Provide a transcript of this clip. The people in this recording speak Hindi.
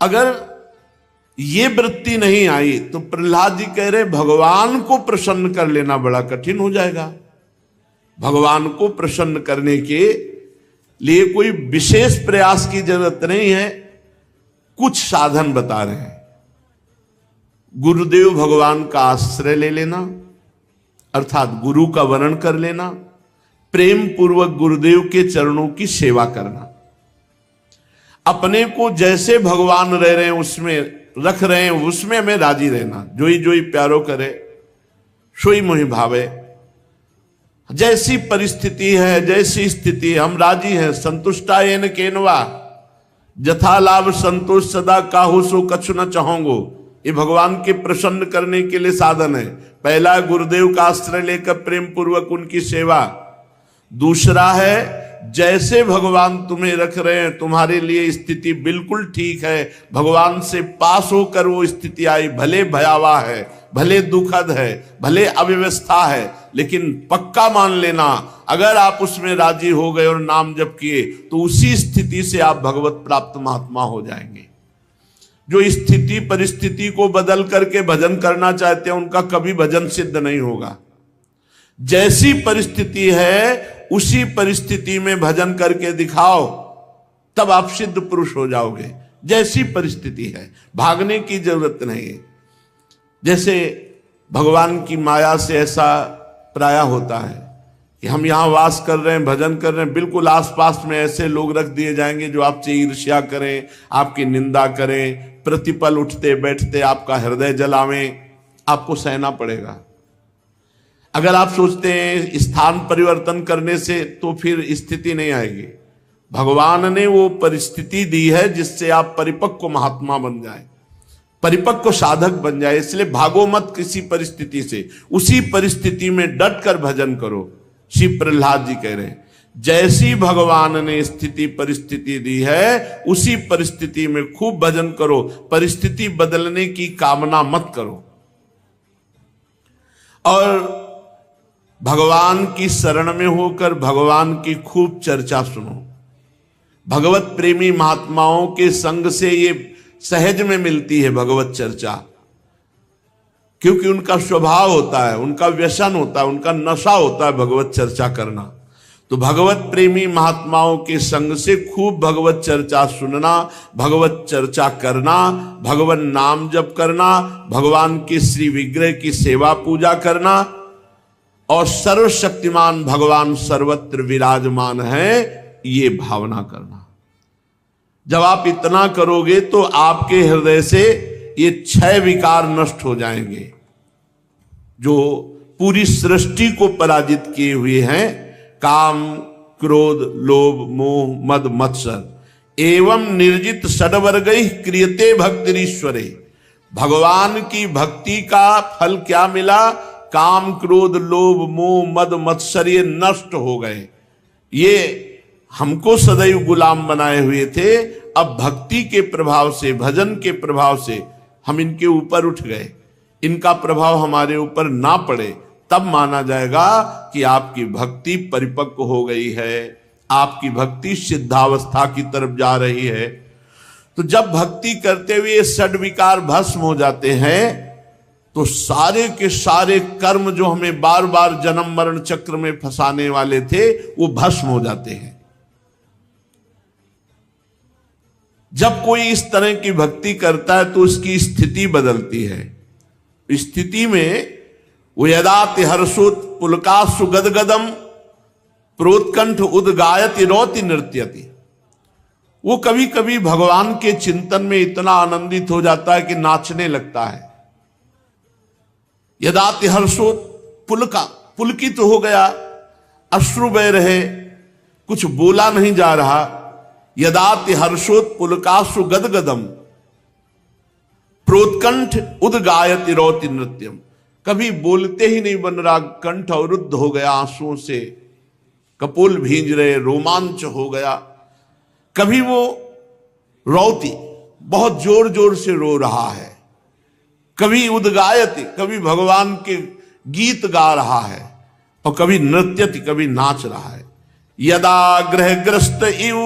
अगर ये वृत्ति नहीं आई तो प्रहलाद जी कह रहे भगवान को प्रसन्न कर लेना बड़ा कठिन हो जाएगा। भगवान को प्रसन्न करने के लिए कोई विशेष प्रयास की जरूरत नहीं है, कुछ साधन बता रहे हैं। गुरुदेव भगवान का आश्रय ले लेना, अर्थात गुरु का वर्ण कर लेना, प्रेम पूर्वक गुरुदेव के चरणों की सेवा करना, अपने को जैसे भगवान रह रहे हैं उसमें रख रहे हैं उसमें हमें राजी रहना। जोई जोई प्यारो करे सोई मोहि भावे। जैसी परिस्थिति है, जैसी स्थिति हम राजी हैं। संतुष्टायेन केनवा जथा लाभ संतोष सदा काहू सो कछु न चाहोगो। ये भगवान के प्रसन्न करने के लिए साधन है। पहला गुरुदेव का आश्रय लेकर प्रेम पूर्वक उनकी सेवा। दूसरा है जैसे भगवान तुम्हें रख रहे हैं तुम्हारे लिए स्थिति बिल्कुल ठीक है, भगवान से पास होकर वो स्थिति आई, भले भयावह है, भले दुखद है, भले अव्यवस्था है, लेकिन पक्का मान लेना अगर आप उसमें राजी हो गए और नाम जप किए तो उसी स्थिति से आप भगवत प्राप्त महात्मा हो जाएंगे। जो स्थिति परिस्थिति को बदल करके भजन करना चाहते हैं उनका कभी भजन सिद्ध नहीं होगा। जैसी परिस्थिति है उसी परिस्थिति में भजन करके दिखाओ, तब आप सिद्ध पुरुष हो जाओगे। जैसी परिस्थिति है, भागने की जरूरत नहीं है। जैसे भगवान की माया से ऐसा प्राय होता है कि हम यहां वास कर रहे हैं, भजन कर रहे हैं, बिल्कुल आसपास में ऐसे लोग रख दिए जाएंगे जो आपसे ईर्ष्या करें, आपकी निंदा करें, प्रतिपल उठते बैठते आपका हृदय जलावें, आपको सहना पड़ेगा। अगर आप सोचते हैं स्थान परिवर्तन करने से तो फिर स्थिति नहीं आएगी। भगवान ने वो परिस्थिति दी है जिससे आप परिपक्व महात्मा बन जाए, परिपक्व साधक बन जाए। इसलिए भागो मत किसी परिस्थिति से, उसी परिस्थिति में डट कर भजन करो। श्री प्रहलाद जी कह रहे हैं जैसी भगवान ने स्थिति परिस्थिति दी है उसी परिस्थिति में खूब भजन करो, परिस्थिति बदलने की कामना मत करो। और भगवान की शरण में होकर भगवान की खूब चर्चा सुनो। भगवत प्रेमी महात्माओं के संग से ये सहज में मिलती है भगवत चर्चा, क्योंकि उनका स्वभाव होता है, उनका व्यसन होता है, उनका नशा होता है भगवत चर्चा करना। तो भगवत प्रेमी महात्माओं के संग से खूब भगवत चर्चा सुनना, भगवत चर्चा करना, भगवान नाम जप करना, भगवान के श्री विग्रह की सेवा पूजा करना, और सर्वशक्तिमान भगवान सर्वत्र विराजमान है ये भावना करना। जब आप इतना करोगे तो आपके हृदय से ये 6 विकार नष्ट हो जाएंगे जो पूरी सृष्टि को पराजित किए हुए हैं। काम क्रोध लोभ मोह मद मत्सर एवं निर्जित षड्वर्गैः क्रियते भक्तिरीश्वरे। भगवान की भक्ति का फल क्या मिला? काम क्रोध लोभ मोह मद मत्सर ये नष्ट हो गए। ये हमको सदैव गुलाम बनाए हुए थे, अब भक्ति के प्रभाव से, भजन के प्रभाव से हम इनके ऊपर उठ गए। इनका प्रभाव हमारे ऊपर ना पड़े तब माना जाएगा कि आपकी भक्ति परिपक्व हो गई है, आपकी भक्ति सिद्धावस्था की तरफ जा रही है। तो जब भक्ति करते हुए षड विकार भस्म हो जाते हैं तो सारे के सारे कर्म जो हमें बार बार जन्म मरण चक्र में फंसाने वाले थे वो भस्म हो जाते हैं। जब कोई इस तरह की भक्ति करता है तो उसकी स्थिति बदलती है। स्थिति में वो यदाति हर्षोत पुलकासु गदगदम प्रोत्कंठ उद्गायति रोति नृत्यति। वो कभी कभी भगवान के चिंतन में इतना आनंदित हो जाता है कि नाचने लगता है। यदाति हर्षोत पुलकित तो हो गया, अश्रु बह रहे, कुछ बोला नहीं जा रहा। यदाति हर्षोत पुलकासु गदगदम प्रोत्कंठ उद्गायति रोति नृत्यम। कभी बोलते ही नहीं बन रहा, कंठ अवरुद्ध हो गया आंसुओं से, कपोल भींज रहे, रोमांच हो गया। कभी वो रोती बहुत जोर जोर से रो रहा है, कभी उद्गायति कभी भगवान के गीत गा रहा है, और कभी नृत्यति कभी नाच रहा है। यदा ग्रहग्रस्त इव